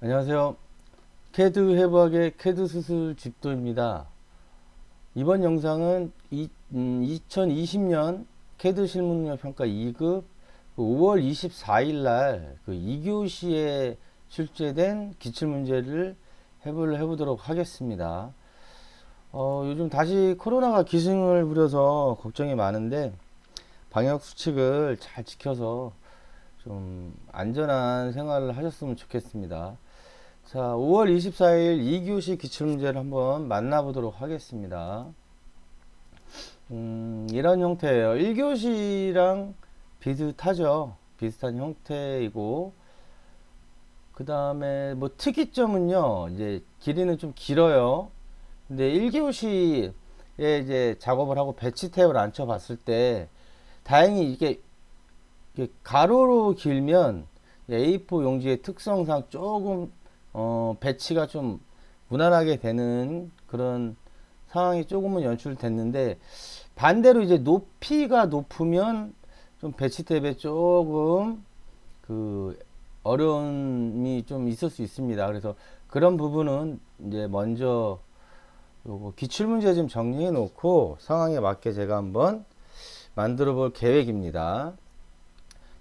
안녕하세요. 캐드 해부학의 캐드 수술 집도입니다. 이번 영상은 2020년 캐드 실무능력 평가 2급 5월 24일 날 2교시에 출제된 기출문제를 해부를 해보도록 하겠습니다. 요즘 다시 코로나가 기승을 부려서 걱정이 많은데 방역 수칙을 잘 지켜서 좀 안전한 생활을 하셨으면 좋겠습니다. 자, 5월 24일 2교시 기출문제를 한번 만나보도록 하겠습니다. 이런 형태예요. 1교시랑 비슷하죠. 비슷한 형태이고, 그 다음에 뭐 특이점은요, 이제 길이는 좀 길어요. 근데 1교시에 이제 작업을 하고 배치 탭을 앉혀봤을 때, 다행히 이게 가로로 길면 A4 용지의 특성상 조금 배치가 좀 무난하게 되는 그런 상황이 조금은 연출됐는데, 반대로 이제 높이가 높으면 좀 배치 탭에 조금 그 어려움이 좀 있을 수 있습니다. 그래서 그런 부분은 이제 먼저 요거 기출문제 좀 정리해 놓고 상황에 맞게 제가 한번 만들어 볼 계획입니다.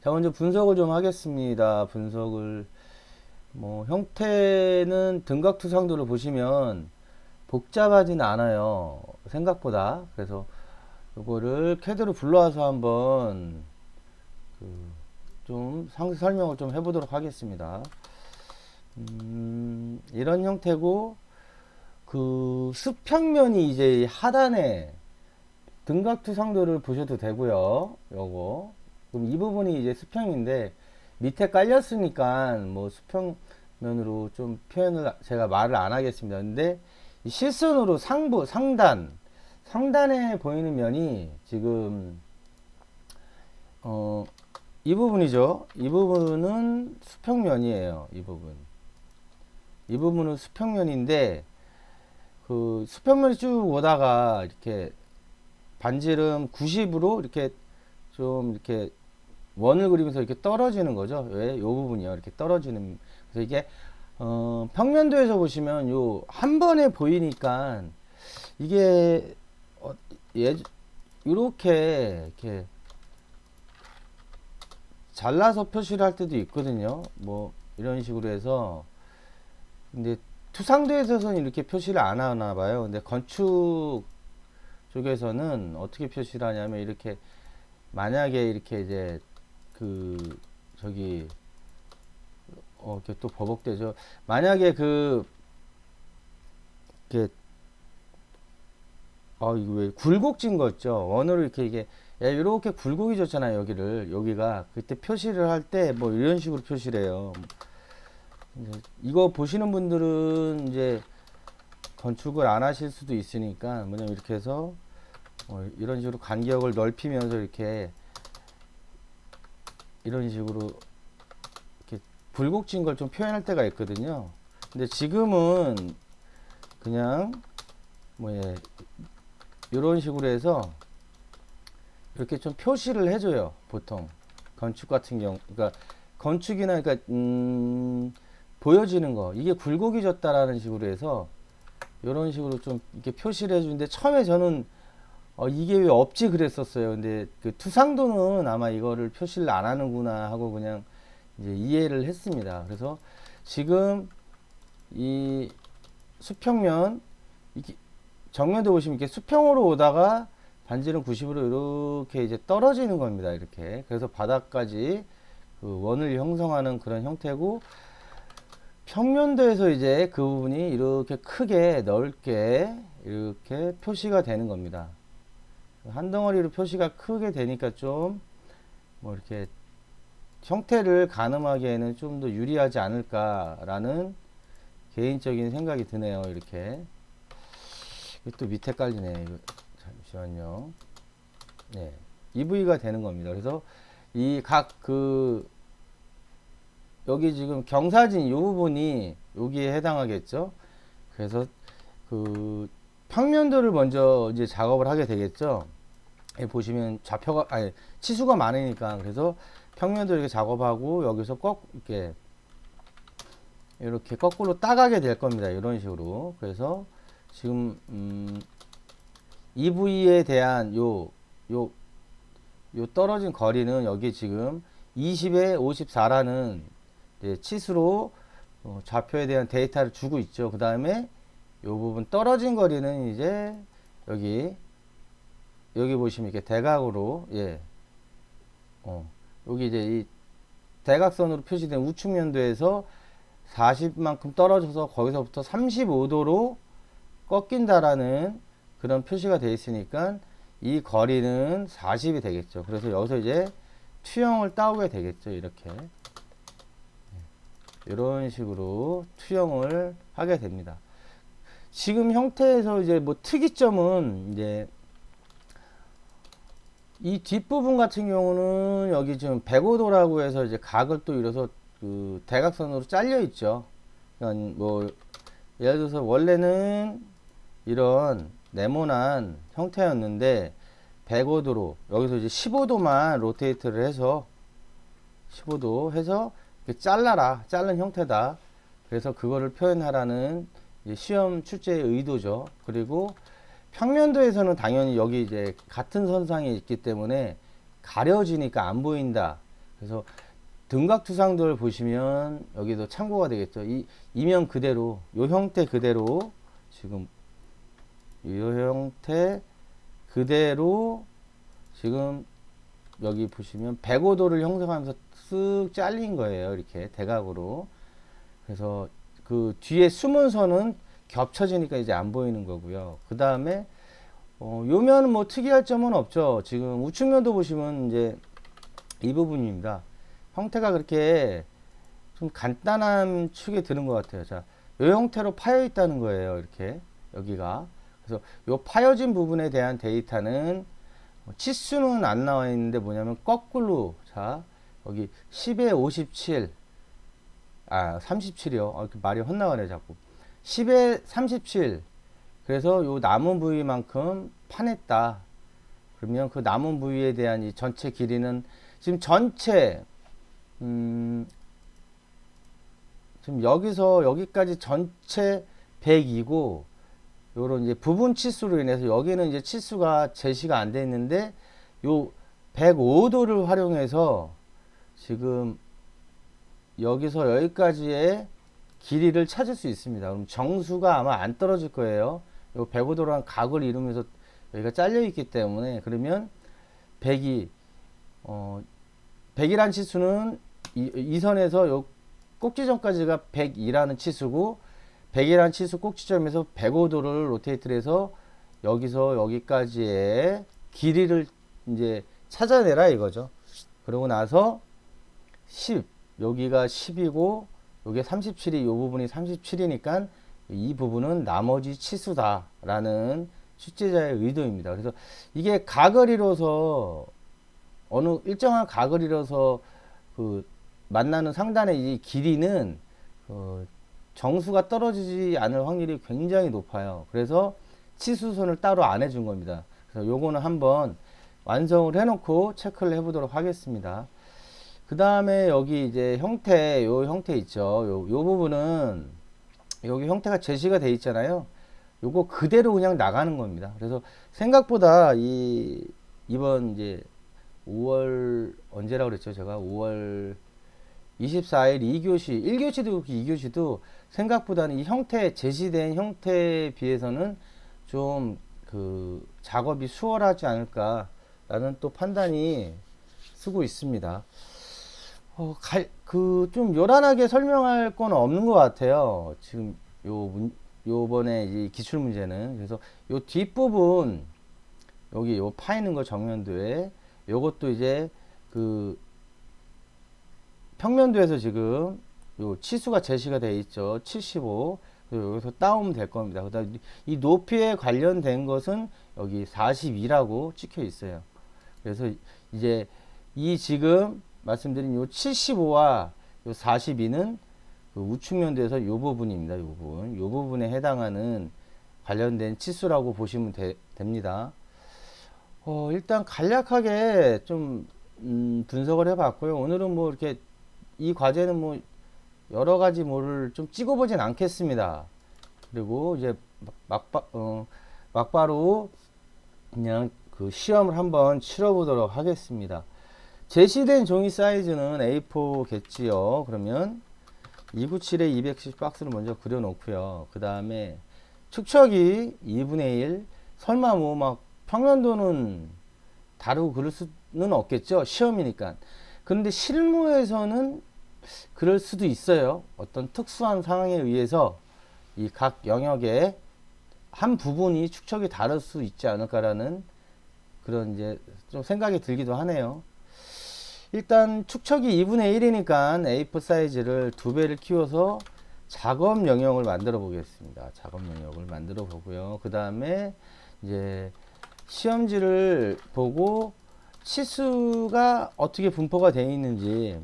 자, 먼저 분석을 좀 하겠습니다. 분석을 뭐 형태는 등각투상도를 보시면 복잡하진 않아요. 생각보다. 그래서 이거를 캐드로 불러와서 한번 좀 상세 설명을 좀 해보도록 하겠습니다. 이런 형태고 그 수평면이 이제 하단에 등각투상도를 보셔도 되고요. 요거 그럼 이 부분이 이제 수평인데 밑에 깔렸으니까 뭐 수평면으로 좀 표현을 제가 말을 안 하겠습니다. 근데 실선으로 상단에 보이는 면이 지금 이 부분이죠. 이 부분은 수평면이에요. 이 부분은 수평면인데 그 수평면이 쭉 오다가 이렇게 반지름 90으로 이렇게 좀 이렇게 원을 그리면서 이렇게 떨어지는 거죠. 왜? 요 부분이요. 이렇게 떨어지는. 그래서 이게 평면도에서 보시면 요 한 번에 보이니까 이게 예 이렇게 잘라서 표시를 할 때도 있거든요. 뭐 이런 식으로 해서 근데 투상도에서는 이렇게 표시를 안 하나 봐요. 근데 건축 쪽에서는 어떻게 표시를 하냐면 이렇게 만약에 이렇게 이제 그 저기 이렇게 또 버벅대죠. 만약에 이렇게 이거 왜 굴곡진 거 있죠. 원으로 이렇게 이게 이렇게 굴곡이 졌잖아요. 여기가 그때 표시를 할 때 뭐 이런 식으로 표시를 해요. 이거 보시는 분들은 이제 건축을 안 하실 수도 있으니까 뭐냐면 이렇게 해서 이런 식으로 간격을 넓히면서 이렇게 이런 식으로 이렇게 굴곡진 걸 좀 표현할 때가 있거든요. 근데 지금은 그냥 이런 식으로 해서 이렇게 좀 표시를 해줘요. 보통 건축 같은 경우, 그러니까 건축이나 그러니까 보여지는 거 이게 굴곡이 졌다라는 식으로 해서 이런 식으로 좀 이렇게 표시를 해주는데 처음에 저는 이게 왜 없지 그랬었어요. 근데 그 투상도는 아마 이거를 표시를 안 하는구나 하고 그냥 이제 이해를 했습니다. 그래서 지금 이 수평면 이게 정면도 보시면 이렇게 수평으로 오다가 반지름 90으로 이렇게 이제 떨어지는 겁니다. 이렇게. 그래서 바닥까지 그 원을 형성하는 그런 형태고 평면도에서 이제 그 부분이 이렇게 크게 넓게 이렇게 표시가 되는 겁니다. 한 덩어리로 표시가 크게 되니까 좀 뭐 이렇게 형태를 가늠하기에는 좀 더 유리하지 않을까라는 개인적인 생각이 드네요. 이렇게. 또 밑에 깔리네. 이거 잠시만요. 네. EV가 되는 겁니다. 그래서 이 여기 지금 경사진 이 부분이 여기에 해당하겠죠. 그래서 그 평면도를 먼저 이제 작업을 하게 되겠죠. 여기 보시면 치수가 많으니까 그래서 평면도 이렇게 작업하고 여기서 꼭 이렇게 이렇게 거꾸로 따가게 될 겁니다. 이런 식으로. 그래서 지금 이 부위에 대한 요 떨어진 거리는 여기 지금 20에 54라는 치수로 좌표에 대한 데이터를 주고 있죠. 그 다음에 요 부분 떨어진 거리는 이제 여기 보시면 이렇게 대각으로 여기 이제 이 대각선으로 표시된 우측면도에서 40만큼 떨어져서 거기서부터 35도로 꺾인다라는 그런 표시가 되어 있으니까 이 거리는 40이 되겠죠. 그래서 여기서 이제 투영을 따오게 되겠죠. 이렇게 이런 식으로 투영을 하게 됩니다. 지금 형태에서 이제 뭐 특이점은 이제 이 뒷부분 같은 경우는 여기 지금 105도라고 해서 이제 각을 또 이뤄서 그 대각선으로 잘려 있죠. 그러니까 뭐 예를 들어서 원래는 이런 네모난 형태였는데 105도로 여기서 이제 15도만 로테이트를 해서 15도 해서 자른 형태다. 그래서 그거를 표현하라는 시험 출제의 의도죠. 그리고 평면도에서는 당연히 여기 이제 같은 선상에 있기 때문에 가려지니까 안 보인다. 그래서 등각투상도를 보시면 여기도 참고가 되겠죠. 이면 그대로, 요 형태 그대로, 지금 요 형태 그대로 지금 여기 보시면 105도를 형성하면서 쓱 잘린 거예요. 이렇게 대각으로. 그래서 그 뒤에 숨은 선은 겹쳐지니까 이제 안 보이는 거고요. 그 다음에 요면은 뭐 특이할 점은 없죠. 지금 우측면도 보시면 이제 이 부분입니다. 형태가 그렇게 좀 간단한 축에 드는 것 같아요. 자, 요 형태로 파여 있다는 거예요. 이렇게 여기가. 그래서 요 파여진 부분에 대한 데이터는 치수는 안 나와 있는데 뭐냐면 거꾸로, 자 여기 10에 57, 37이요. 말이 헛나가네 자꾸. 10에 37. 그래서 요 남은 부위만큼 파냈다. 그러면 그 남은 부위에 대한 이 전체 길이는 지금 전체 지금 여기서 여기까지 전체 100이고, 요런 이제 부분 치수로 인해서 여기는 이제 치수가 제시가 안 돼 있는데 요 105도를 활용해서 지금 여기서 여기까지의 길이를 찾을 수 있습니다. 그럼 정수가 아마 안 떨어질 거예요. 요 105도랑 각을 이루면서 여기가 잘려 있기 때문에, 그러면 100이 100이란 치수는 이 선에서 요 꼭지점까지가 102라는 치수고, 100이란 치수 꼭지점에서 105도를 로테이트를 해서 여기서 여기까지의 길이를 이제 찾아내라 이거죠. 그러고 나서 10, 여기가 10이고 여기 37이, 이 부분이 37이니까 이 부분은 나머지 치수다라는 출제자의 의도입니다. 그래서 이게 각을 이뤄서 어느 일정한 각을 이뤄서 그 만나는 상단의 이 길이는 정수가 떨어지지 않을 확률이 굉장히 높아요. 그래서 치수선을 따로 안 해준 겁니다. 그래서 요거는 한번 완성을 해놓고 체크를 해보도록 하겠습니다. 그 다음에 여기 이제 형태, 요 형태 있죠. 요 부분은 여기 형태가 제시가 돼 있잖아요. 요거 그대로 그냥 나가는 겁니다. 그래서 생각보다 이번 이제 5월 언제라고 그랬죠? 제가 5월 24일 2교시, 1교시도 그렇고 2교시도 생각보다는 이 형태, 제시된 형태에 비해서는 좀 그 작업이 수월하지 않을까라는 또 판단이 쓰고 있습니다. 좀 요란하게 설명할 건 없는 것 같아요. 지금 요번에 이 기출 문제는. 그래서 요 뒷부분, 여기 요 파이는 거 정면도에, 요것도 이제 그 평면도에서 지금 요 치수가 제시가 되어 있죠. 75. 여기서 따오면 될 겁니다. 그다음 이 높이에 관련된 것은 여기 42라고 찍혀 있어요. 그래서 이제 이 지금 말씀드린 요 75와 요 42는 그 우측면도에서 요 부분입니다. 요 부분. 요 부분에 해당하는 관련된 치수라고 보시면 됩니다. 일단 간략하게 좀 분석을 해 봤고요. 오늘은 뭐 이렇게 이 과제는 뭐 여러 가지 뭐를 좀 찍어보진 않겠습니다. 그리고 이제 막바로 그냥 그 시험을 한번 치러보도록 하겠습니다. 제시된 종이 사이즈는 A4겠지요. 그러면 297에 210 박스를 먼저 그려 놓고요. 그 다음에 축척이 2분의 1. 설마 뭐 막 평면도는 다르고 그럴 수는 없겠죠. 시험이니까. 그런데 실무에서는 그럴 수도 있어요. 어떤 특수한 상황에 의해서 이 각 영역의 한 부분이 축척이 다를 수 있지 않을까라는 그런 이제 좀 생각이 들기도 하네요. 일단 축척이 2분의 1이니까 A4 사이즈를 2배를 키워서 작업 영역을 만들어 보겠습니다. 작업 영역을 만들어 보고요. 그 다음에 이제 시험지를 보고 치수가 어떻게 분포가 되어 있는지,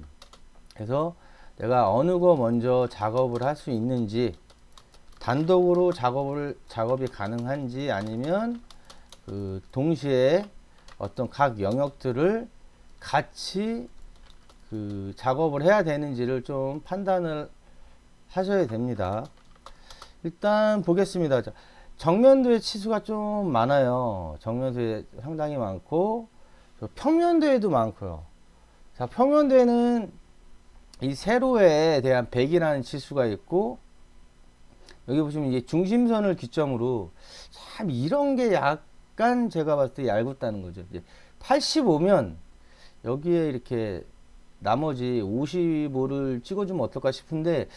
그래서 내가 어느 거 먼저 작업을 할 수 있는지, 단독으로 작업이 가능한지, 아니면 그 동시에 어떤 각 영역들을 같이 그 작업을 해야 되는지를 좀 판단을 하셔야 됩니다. 일단 보겠습니다. 정면도의 치수가 좀 많아요. 정면도에 상당히 많고, 평면도에도 많고요. 자, 평면도에는 이 세로에 대한 100이라는 치수가 있고, 여기 보시면 이제 중심선을 기점으로 참 이런 게 약간 제가 봤을 때 얇았다는 거죠. 이제 85면 여기에 이렇게 나머지 55를 찍어주면 어떨까 싶은데,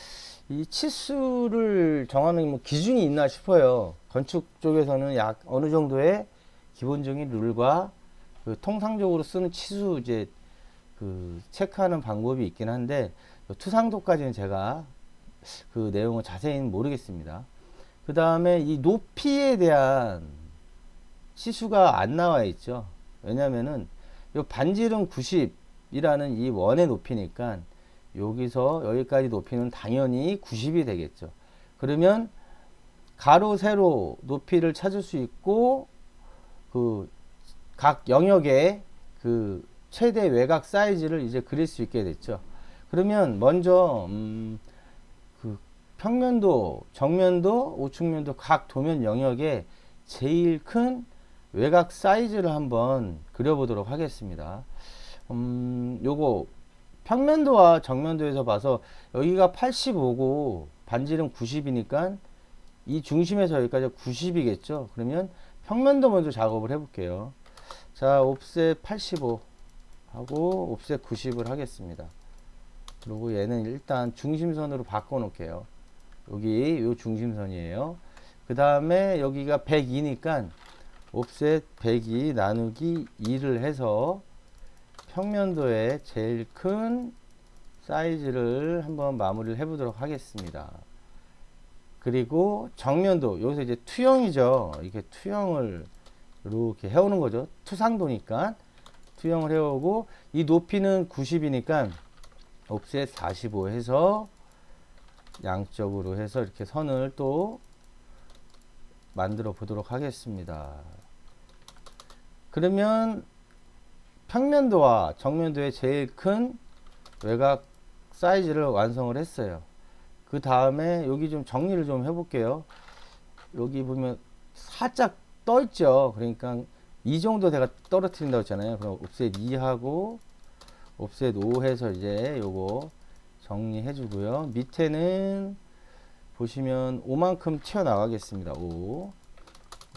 이 치수를 정하는 뭐 기준이 있나 싶어요. 건축 쪽에서는 약 어느 정도의 기본적인 룰과 그 통상적으로 쓰는 치수 이제 그 체크하는 방법이 있긴 한데, 투상도까지는 제가 그 내용을 자세히는 모르겠습니다. 그 다음에 이 높이에 대한 치수가 안 나와 있죠. 왜냐면은 요 반지름 90이라는 이 원의 높이니까 여기서 여기까지 높이는 당연히 90이 되겠죠. 그러면 가로 세로 높이를 찾을 수 있고, 그 각 영역의 그 최대 외곽 사이즈를 이제 그릴 수 있게 됐죠. 그러면 먼저 그 평면도, 정면도, 우측면도 각 도면 영역의 제일 큰 외곽 사이즈를 한번 그려보도록 하겠습니다. 요거 평면도와 정면도에서 봐서 여기가 85고 반지름 90이니까 이 중심에서 여기까지 90이겠죠. 그러면 평면도 먼저 작업을 해볼게요. 자, 옵셋 85 하고 옵셋 90을 하겠습니다. 그리고 얘는 일단 중심선으로 바꿔 놓을게요. 여기 요 중심선이에요. 그 다음에 여기가 102니까 옵셋 102 나누기 2를 해서 평면도의 제일 큰 사이즈를 한번 마무리를 해 보도록 하겠습니다. 그리고 정면도, 여기서 이제 투영이죠. 이렇게 투영을 이렇게 해오는 거죠. 투상도니까 투영을 해오고, 이 높이는 90이니까 옵셋 45 해서 양쪽으로 해서 이렇게 선을 또 만들어 보도록 하겠습니다. 그러면 평면도와 정면도의 제일 큰 외곽 사이즈를 완성을 했어요. 그 다음에 여기 좀 정리를 좀 해볼게요. 여기 보면 살짝 떠 있죠. 그러니까 이 정도 내가 떨어뜨린다고 했잖아요. 그럼 옵셋 2 하고 옵셋 5 해서 이제 요거 정리해 주고요. 밑에는 보시면 5만큼 튀어나가겠습니다. 5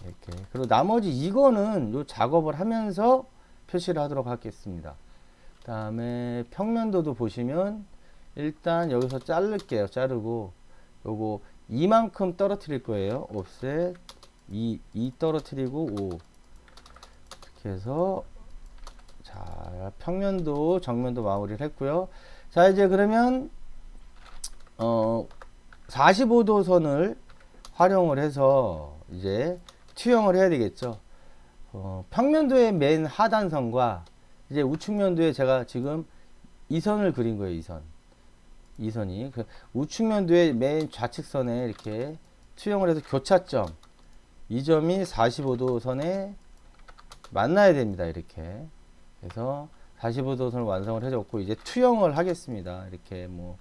이렇게. 그리고 나머지 이거는 요 작업을 하면서 표시를 하도록 하겠습니다. 그 다음에 평면도도 보시면 일단 여기서 자를게요. 자르고 요거 2만큼 떨어뜨릴 거예요. 옵셋 2 떨어뜨리고 5 이렇게 해서, 자, 평면도 정면도 마무리를 했고요. 자, 이제 그러면 45도 선을 활용을 해서 이제 투영을 해야 되겠죠. 평면도의 맨 하단선과 이제 우측면도에 제가 지금 이 선을 그린 거예요. 이 선이 그 우측면도의 맨 좌측선에 이렇게 투영을 해서 교차점, 이 점이 45도 선에 만나야 됩니다. 이렇게 해서 45도 선을 완성을 해줬고, 이제 투영을 하겠습니다. 이렇게 뭐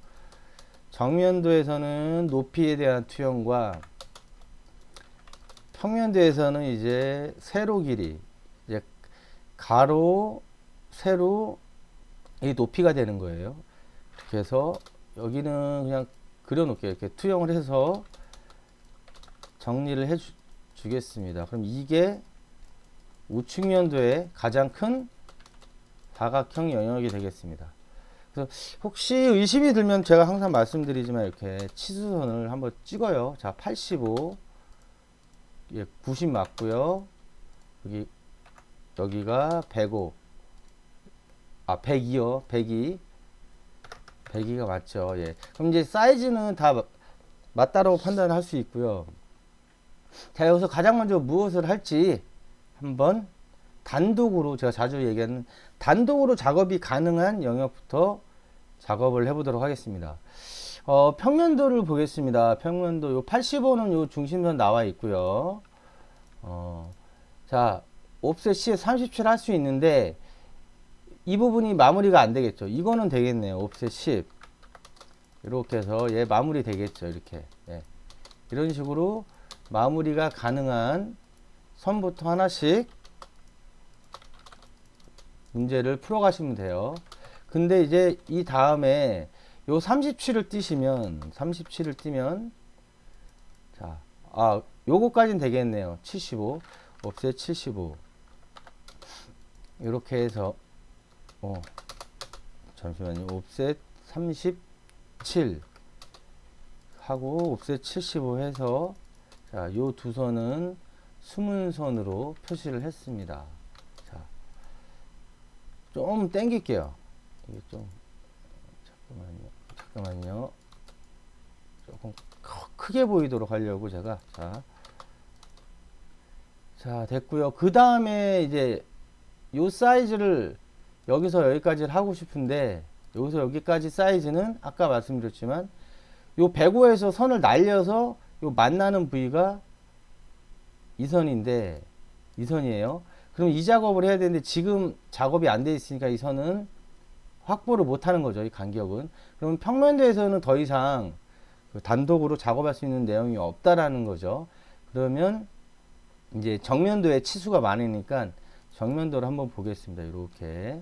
정면도에서는 높이에 대한 투영과 평면도에서는 이제 세로 길이, 이제 가로, 세로 이 높이가 되는 거예요. 그래서 여기는 그냥 그려놓을게요. 이렇게 투영을 해서 정리를 주겠습니다. 그럼 이게 우측면도의 가장 큰 사각형 영역이 되겠습니다. 그래서 혹시 의심이 들면 제가 항상 말씀드리지만 이렇게 치수선을 한번 찍어요. 자, 85, 예, 90 맞고요. 여기가 105, 102요. 102가 맞죠. 예. 그럼 이제 사이즈는 다 맞다라고 판단할 수 있고요. 자, 여기서 가장 먼저 무엇을 할지 한번 단독으로, 제가 자주 얘기하는 단독으로 작업이 가능한 영역부터 작업을 해보도록 하겠습니다. 평면도를 보겠습니다. 평면도 요 85는 요 중심선 나와 있고요. 자, 옵셋 C에 37 할 수 있는데 이 부분이 마무리가 안 되겠죠. 이거는 되겠네요. 옵셋 10 이렇게 해서 얘 마무리 되겠죠. 이렇게, 예. 이런 식으로 마무리가 가능한 선부터 하나씩 문제를 풀어 가시면 돼요. 근데 이제 이 다음에 요 37을 띄시면, 37을 띄면, 자, 요거까지는 되겠네요. 75, 옵셋 75. 이렇게 해서, 잠시만요. 옵셋 37 하고, 옵셋 75 해서, 자, 요 두 선은 수문선으로 표시를 했습니다. 자, 좀 당길게요. 이게 좀, 잠깐만요. 조금 크게 보이도록 하려고 제가, 자, 됐고요. 그 다음에 이제 요 사이즈를 여기서 여기까지 하고 싶은데, 여기서 여기까지 사이즈는 아까 말씀드렸지만 요 105에서 선을 날려서 요 만나는 부위가 이 선인데, 이 선이에요. 그럼 이 작업을 해야 되는데 지금 작업이 안 돼 있으니까 이 선은 확보를 못 하는 거죠. 이 간격은. 그러면 평면도에서는 더 이상 단독으로 작업할 수 있는 내용이 없다라는 거죠. 그러면 이제 정면도에 치수가 많으니까 정면도를 한번 보겠습니다. 이렇게.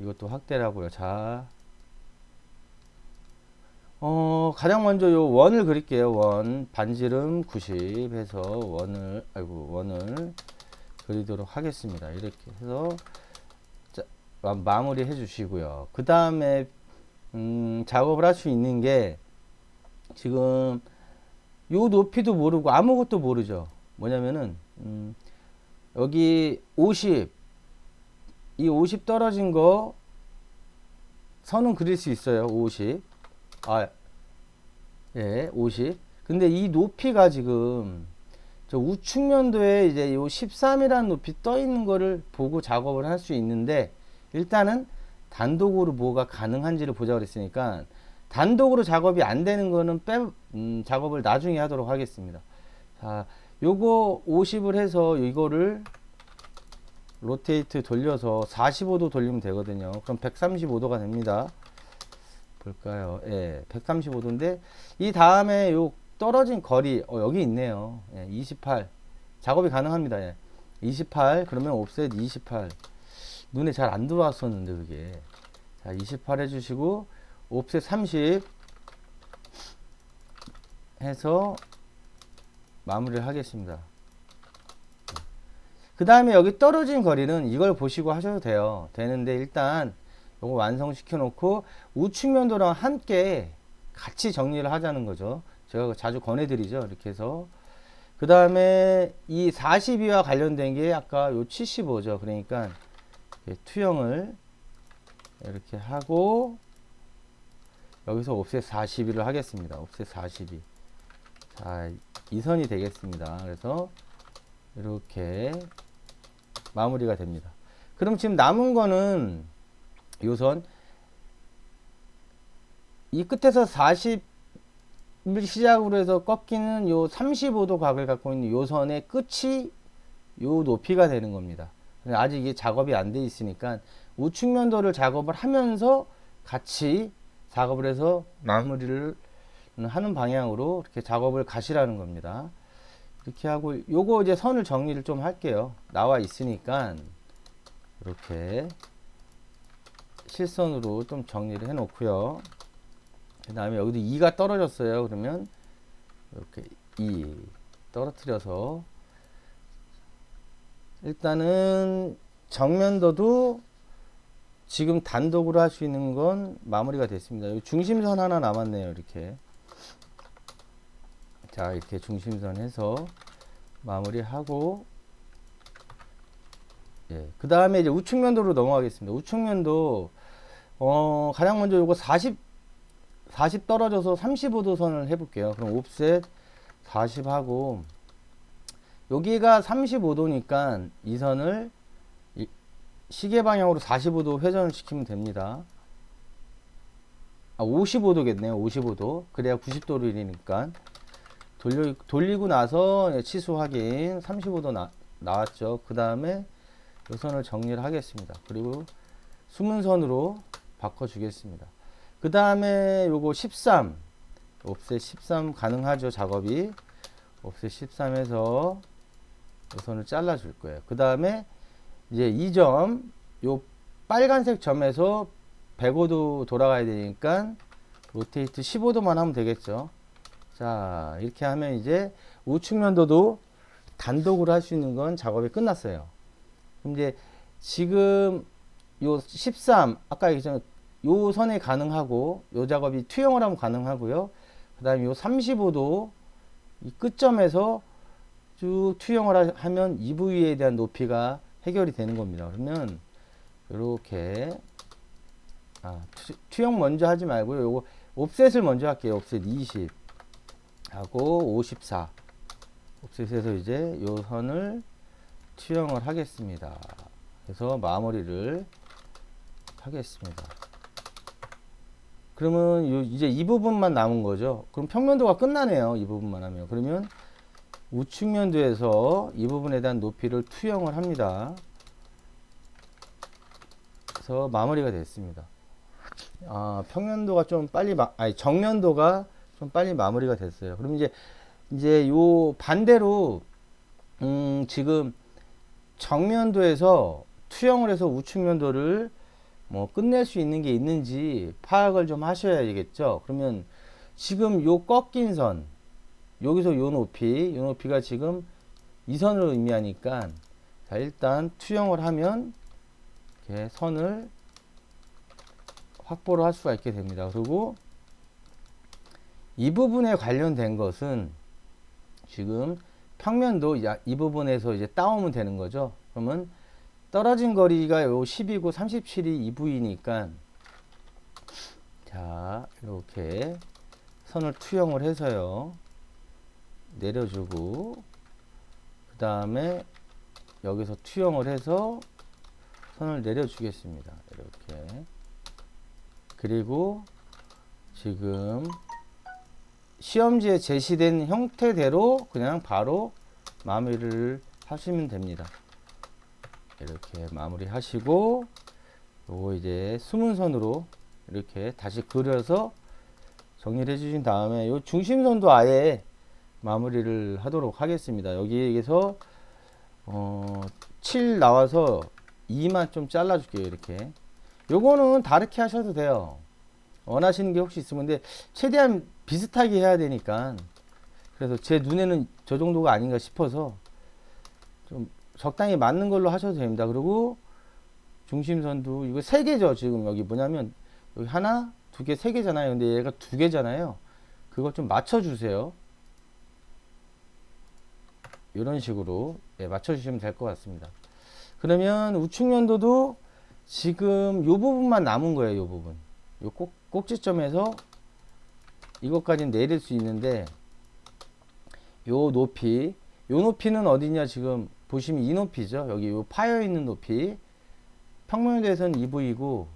이것도 확대를 하고요. 자, 가장 먼저 요 원을 그릴게요. 원, 반지름 90 해서 원을 그리도록 하겠습니다. 이렇게 해서, 자, 마무리 해 주시고요. 그 다음에, 작업을 할 수 있는 게, 지금, 요 높이도 모르고 아무것도 모르죠. 뭐냐면은, 여기 50, 이 50 떨어진 거, 선은 그릴 수 있어요. 50. 예, 50. 근데 이 높이가 지금 저 우측면도에 이제 요 13이라는 높이 떠 있는 거를 보고 작업을 할 수 있는데, 일단은 단독으로 뭐가 가능한지를 보자 그랬으니까 단독으로 작업이 안 되는 거는 작업을 나중에 하도록 하겠습니다. 자, 요거 50을 해서 이거를 로테이트 돌려서 45도 돌리면 되거든요. 그럼 135도가 됩니다. 볼까요? 예, 135도인데 이 다음에 요 떨어진 거리 여기 있네요. 예, 28 작업이 가능합니다. 예. 28 그러면 옵셋 28 눈에 잘 안 들어왔었는데 그게. 자, 28 해주시고 옵셋 30 해서 마무리를 하겠습니다. 그 다음에 여기 떨어진 거리는 이걸 보시고 하셔도 돼요. 되는데 일단 요거 완성시켜 놓고 우측면도랑 함께 같이 정리를 하자는 거죠. 제가 자주 권해드리죠. 이렇게 해서 그 다음에 이 42와 관련된 게 아까 요 75죠. 그러니까 투영을 이렇게 하고 여기서 옵셋 42를 하겠습니다. 옵셋 42. 자, 이 선이 되겠습니다. 그래서 이렇게 마무리가 됩니다. 그럼 지금 남은 거는 요 선, 이 끝에서 40을 시작으로 해서 꺾이는 요 35도 각을 갖고 있는 요 선의 끝이 요 높이가 되는 겁니다. 아직 이게 작업이 안 돼 있으니까 우측면도를 작업을 하면서 같이 작업을 해서 마무리를 하는 방향으로 이렇게 작업을 가시라는 겁니다. 이렇게 하고 요거 이제 선을 정리를 좀 할게요. 나와 있으니까 이렇게 실선으로 좀 정리를 해 놓고요. 그 다음에 여기도 2가 떨어졌어요. 그러면 이렇게 2 떨어뜨려서 일단은 정면도도 지금 단독으로 할 수 있는 건 마무리가 됐습니다. 여기 중심선 하나 남았네요. 이렇게. 자, 이렇게 중심선 해서 마무리하고, 예. 그 다음에 이제 우측면도로 넘어가겠습니다. 우측면도, 가장 먼저 요거 40 떨어져서 35도 선을 해볼게요. 그럼 옵셋 40 하고, 여기가 35도니까 이 선을 시계 방향으로 45도 회전을 시키면 됩니다. 55도겠네요. 55도. 그래야 90도로 이르니까. 돌리고 나서 치수 확인. 35도 나왔죠. 그 다음에 이 선을 정리를 하겠습니다. 그리고 수문선으로 바꿔주겠습니다. 그 다음에 요거 13. 옵셋 13 가능하죠. 작업이. 옵셋 13 해서 이 선을 잘라줄 거예요. 그 다음에 이제 이 점, 요 빨간색 점에서 105도 돌아가야 되니까 로테이트 15도만 하면 되겠죠. 자, 이렇게 하면 이제 우측면도도 단독으로 할 수 있는 건 작업이 끝났어요. 그럼 이제 지금 요 13, 아까 얘기했잖아요. 요 선에 가능하고, 요 작업이 투영을 하면 가능하고요. 그 다음에 요 35도 이 끝점에서 쭉 투영을 하면 EV에 대한 높이가 해결이 되는 겁니다. 그러면 이렇게 투영 먼저 하지 말고요. 요거 옵셋을 먼저 할게요. 옵셋 20 하고 54 옵셋에서 이제 요 선을 투영을 하겠습니다. 그래서 마무리를 하겠습니다. 그러면 이제 이 부분만 남은 거죠. 그럼 평면도가 끝나네요. 이 부분만 하면. 그러면 우측면도에서 이 부분에 대한 높이를 투영을 합니다. 그래서 마무리가 됐습니다. 평면도가 좀 빨리 정면도가 좀 빨리 마무리가 됐어요. 그럼 이제 요 반대로 지금 정면도에서 투영을 해서 우측면도를 뭐 끝낼 수 있는 게 있는지 파악을 좀 하셔야겠죠. 그러면 지금 요 꺾인 선, 여기서 요 높이가 지금 이 선을 의미하니까, 자, 일단 투영을 하면 이렇게 선을 확보를 할 수가 있게 됩니다. 그리고 이 부분에 관련된 것은 지금 평면도 이 부분에서 이제 따오면 되는 거죠. 그러면 떨어진 거리가 요 10이고 37이 EV니까, 자, 이렇게 선을 투영을 해서요. 내려주고, 그 다음에 여기서 투영을 해서 선을 내려주겠습니다. 이렇게. 그리고 지금 시험지에 제시된 형태대로 그냥 바로 마무리를 하시면 됩니다. 이렇게 마무리 하시고, 요거 이제 수문선으로 이렇게 다시 그려서 정리를 해주신 다음에 요 중심선도 아예 마무리를 하도록 하겠습니다. 여기에서 7 나와서 2만 좀 잘라 줄게요. 이렇게. 요거는 다르게 하셔도 돼요. 원하시는 게 혹시 있으면. 근데 최대한 비슷하게 해야 되니까, 그래서 제 눈에는 저 정도가 아닌가 싶어서 좀 적당히 맞는 걸로 하셔도 됩니다. 그리고 중심선도 이거 3개죠. 지금 여기 뭐냐면 여기 하나, 2개, 3개잖아요. 근데 얘가 2개잖아요. 그거 좀 맞춰 주세요. 이런 식으로 맞춰 주시면 될 것 같습니다. 그러면 우측면도도 지금 요 부분만 남은 거예요. 요 부분. 요 꼭지점에서 이것까지 내릴 수 있는데, 요 높이는 어디냐, 지금 보시면 이 높이죠. 여기 요 파여 있는 높이. 평면도에서는 EV이고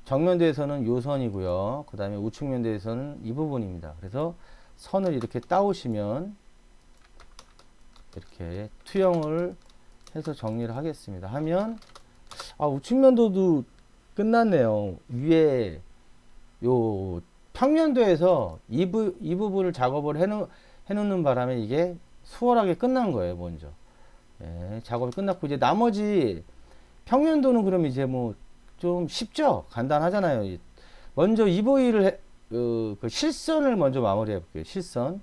정면도에서는 요 선이고요. 그 다음에 우측면도에서는 이 부분입니다. 그래서 선을 이렇게 따오시면 이렇게 투영을 해서 정리를 하겠습니다. 하면 우측면도도 끝났네요. 위에 요 평면도에서 이 부분을 작업을 해놓는 바람에 이게 수월하게 끝난 거예요, 먼저. 예, 작업이 끝났고, 이제 나머지 평면도는 그럼 이제 뭐 좀 쉽죠? 간단하잖아요. 먼저 이 부위를 그 실선을 먼저 마무리해 볼게요. 실선.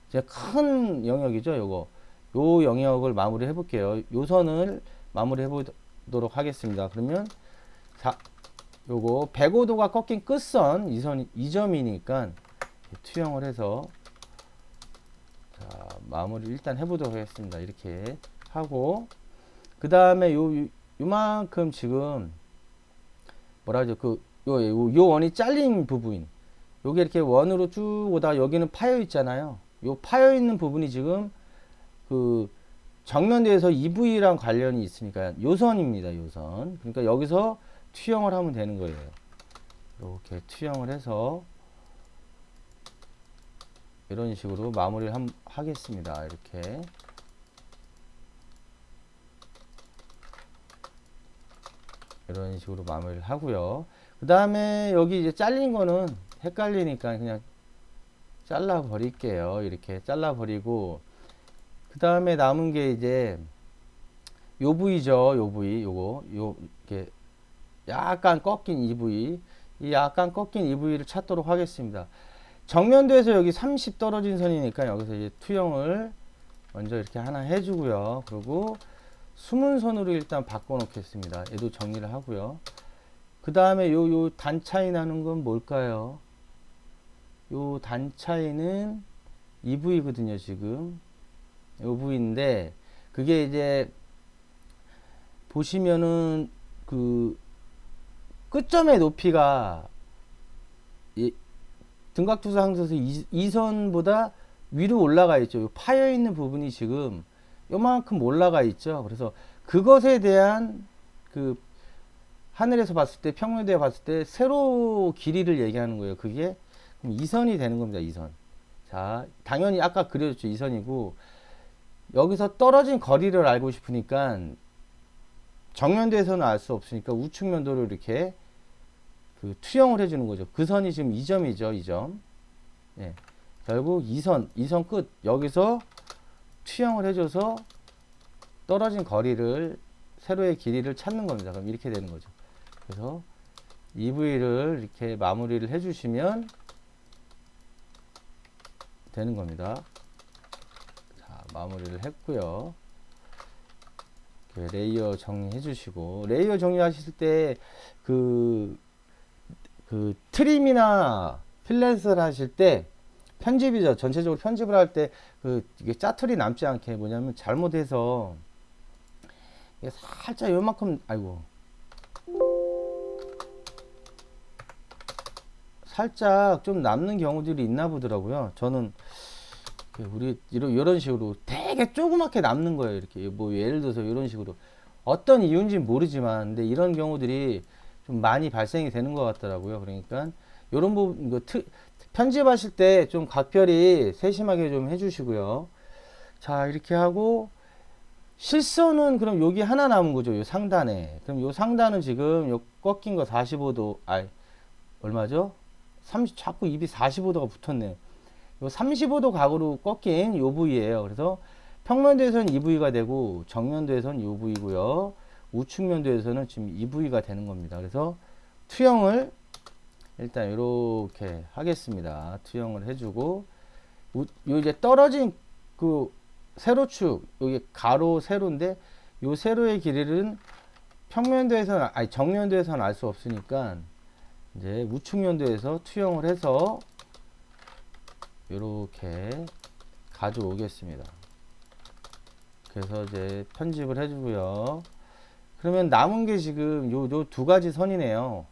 이제 큰 영역이죠, 요거. 요 영역을 마무리해 볼게요. 요 선을 마무리해 보도록 하겠습니다. 그러면 요거 105도가 꺾인 끝선 이 점이니까 투영을 해서 자, 마무리 일단 해보도록 하겠습니다. 이렇게 하고 그 다음에 요만큼 지금 뭐라 하죠? 요 원이 잘린 부분 요게 이렇게 원으로 쭉 오다가 여기는 파여 있잖아요. 요 파여 있는 부분이 지금 그 정면대에서 EV랑 관련이 있으니까 요선입니다. 요선. 그러니까 여기서 투영을 하면 되는 거예요. 이렇게 투영을 해서 이런 식으로 마무리를 하겠습니다. 이렇게 이런 식으로 마무리를 하고요. 그 다음에 여기 이제 잘린 거는 헷갈리니까 그냥 잘라 버릴게요. 이렇게 잘라 버리고 그 다음에 남은 게 이제 요 부위죠. 요 부위 이렇게 약간 꺾인 이 부위, 이 약간 꺾인 이 부위를 찾도록 하겠습니다. 정면도에서 여기 30 떨어진 선이니까 여기서 이제 투영을 먼저 이렇게 하나 해주고요. 그리고 숨은 선으로 일단 바꿔 놓겠습니다. 얘도 정리를 하고요. 그 다음에 요 단 차이 나는 건 뭘까요? 요 단 차이는 이 부위거든요, 지금. 요 부위인데, 그게 이제, 보시면은, 그, 끝점의 높이가, 등각투사항에서 이 선보다 위로 올라가 있죠. 요 파여 있는 부분이 지금 요만큼 올라가 있죠. 그래서 그것에 대한 그 하늘에서 봤을 때 평면도에 봤을 때 세로 길이를 얘기하는 거예요. 그게 그럼 이 선이 되는 겁니다. 이 선. 자, 당연히 아까 그려줬죠. 이 선이고 여기서 떨어진 거리를 알고 싶으니까 정면도에서는 알 수 없으니까 우측면도로 이렇게 그 투영을 해주는 거죠. 그 선이 지금 이 점이죠. 이 점. 예. 결국 이 선 끝 여기서 투영을 해줘서 떨어진 거리를 세로의 길이를 찾는 겁니다. 그럼 이렇게 되는 거죠. 그래서 이 부위를 이렇게 마무리를 해주시면 되는 겁니다. 자, 마무리를 했고요. 레이어 정리해 주시고 레이어 정리하실 때 그 트림이나 필렛을 하실 때 편집이죠. 전체적으로 편집을 할 때 이게 짜투리 남지 않게 뭐냐면 잘못해서 이게 살짝 요만큼 살짝 좀 남는 경우들이 있나 보더라고요. 저는 우리 이런 식으로 되게 조그맣게 남는 거예요. 이렇게 뭐 예를 들어서 이런 식으로 어떤 이유인지 모르지만 근데 이런 경우들이 좀 많이 발생이 되는 것 같더라고요. 그러니까 이런 부분 편집하실 때 좀 각별히 세심하게 좀 해주시고요. 자, 이렇게 하고 실선은 그럼 여기 하나 남은 거죠. 요 상단에. 그럼 요 상단은 지금 요 꺾인 거 45도, 얼마죠? 자꾸 입이 45도가 붙었네요. 요 35도 각으로 꺾인 요 부위예요. 그래서 평면도에서는 이 부위가 되고 정면도에서는 요 부위고요. 우측면도에서는 지금 이 부위가 되는 겁니다. 그래서 투영을 일단 이렇게 하겠습니다. 투영을 해주고 요 이제 떨어진 그 세로축 여기 가로 세로인데 요 세로의 길이는 평면도에서는 정면도에서는 알 수 없으니까 이제 우측면도에서 투영을 해서 이렇게 가져오겠습니다. 그래서 이제 편집을 해주고요. 그러면 남은 게 지금 요 두 가지 선이네요.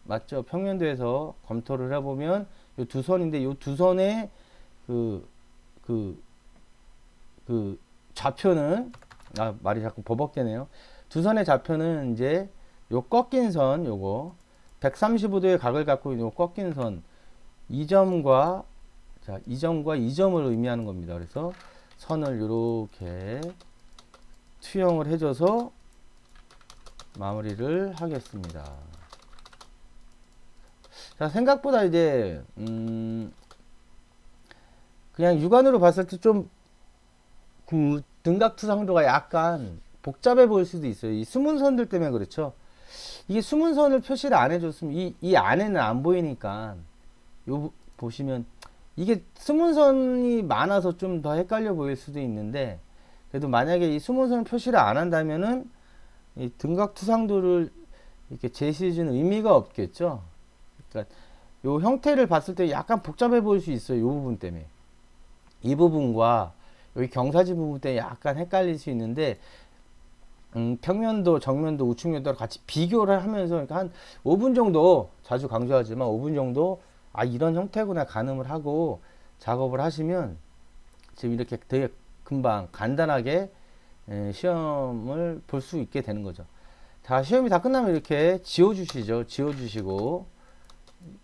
맞죠? 평면도에서 검토를 해보면 요 두 선인데 요 두 선의 그 좌표는 말이 자꾸 버벅대네요. 두 선의 좌표는 이제 요 꺾인 선 요거 135도의 각을 갖고 있는 요 꺾인 선 이 점과 이 점과 이 점을 의미하는 겁니다. 그래서 선을 이렇게 투영을 해줘서 마무리를 하겠습니다. 자, 생각보다 이제 그냥 육안으로 봤을 때 좀 그 등각투상도가 약간 복잡해 보일 수도 있어요. 이 숨은 선들 때문에 그렇죠. 이게 숨은 선을 표시를 안 해줬으면 이 안에는 안 보이니까 요 보시면 이게 숨은 선이 많아서 좀 더 헷갈려 보일 수도 있는데, 그래도 만약에 이 숨은 선 표시를 안 한다면은 이 등각투상도를 이렇게 제시해주는 의미가 없겠죠. 그러니까 요 형태를 봤을 때 약간 복잡해 보일 수 있어요. 요 부분 때문에. 이 부분과 여기 경사지 부분 때문에 약간 헷갈릴 수 있는데, 평면도, 정면도, 우측면도를 같이 비교를 하면서, 그러니까 한 5분 정도, 자주 강조하지만 5분 정도, 아, 이런 형태구나 가늠을 하고 작업을 하시면 지금 이렇게 되게 금방 간단하게 시험을 볼 수 있게 되는 거죠. 자, 시험이 다 끝나면 이렇게 지워주시죠. 지워주시고,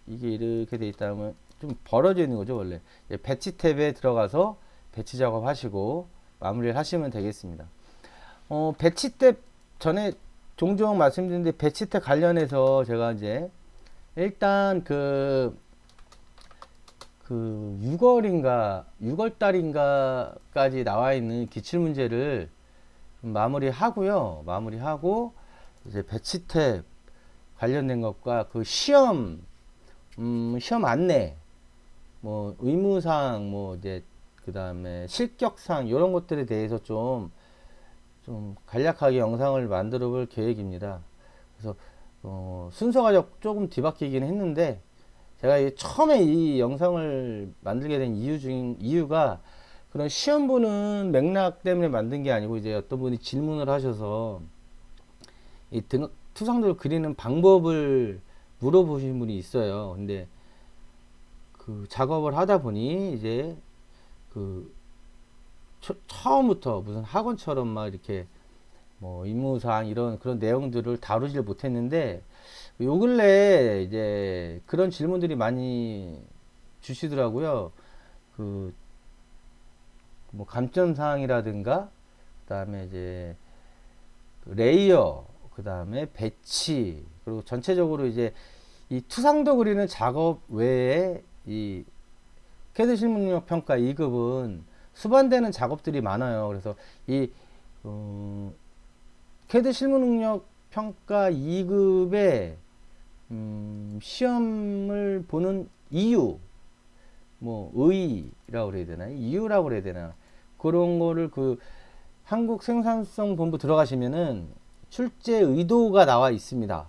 이게 이렇게 돼 있다면 좀 벌어져 있는 거죠, 원래. 배치 탭에 들어가서 배치 작업 하시고 마무리를 하시면 되겠습니다. 배치 탭 전에 종종 말씀드렸는데, 배치 탭 관련해서 제가 이제 일단 그 6월인가 6월달인가까지 나와 있는 기출 문제를 마무리하고요. 마무리하고 이제 배치 탭 관련된 것과 그 시험 안내, 뭐 의무사항, 뭐 이제 그 다음에 실격사항 이런 것들에 대해서 좀 간략하게 영상을 만들어 볼 계획입니다. 그래서 순서가 조금 뒤바뀌긴 했는데, 제가 처음에 이 영상을 만들게 된 이유가 그런 시험 보는 맥락 때문에 만든 게 아니고, 이제 어떤 분이 질문을 하셔서 이 투상도를 그리는 방법을 물어보신 분이 있어요. 근데 그 작업을 하다 보니 이제 그 처음부터 무슨 학원처럼 막 이렇게 뭐 임무사항 이런 그런 내용들을 다루질 못했는데, 요 근래 이제 그런 질문들이 많이 주시더라고요. 그 뭐 감점사항이라든가, 그 다음에 이제 레이어, 그 다음에 배치, 그리고 전체적으로 이제 이 투상도 그리는 작업 외에 이 캐드 실무능력 평가 2급은 수반되는 작업들이 많아요. 그래서 이 캐드 실무능력 평가 2급의 시험을 보는 이유, 뭐 의의라고 그래야 되나, 이유라고 그래야 되나, 그런 거를 그 한국생산성본부 들어가시면은 출제 의도가 나와 있습니다.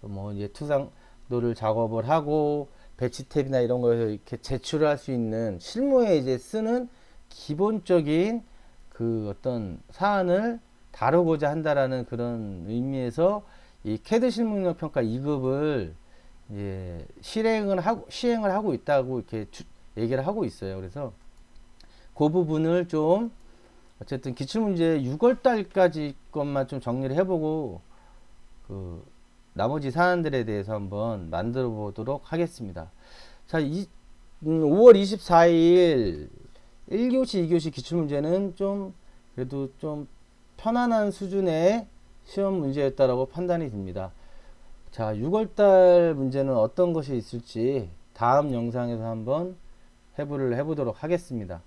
뭐 이제 투상도를 작업을 하고 배치 탭이나 이런 거에서 이렇게 제출을 할 수 있는 실무에 이제 쓰는 기본적인 그 어떤 사안을 다루고자 한다라는 그런 의미에서 이 캐드 실무능력 평가 2급을 이제 시행을 하고 있다고 이렇게 얘기를 하고 있어요. 그래서 그 부분을 좀 어쨌든 기출문제 6월 달까지 것만 좀 정리를 해보고 그 나머지 사안들에 대해서 한번 만들어 보도록 하겠습니다. 자, 5월 24일 1교시, 2교시 기출문제는 좀 그래도 좀 편안한 수준의 시험 문제였다라고 판단이 듭니다. 자, 6월달 문제는 어떤 것이 있을지 다음 영상에서 한번 해보도록 하겠습니다.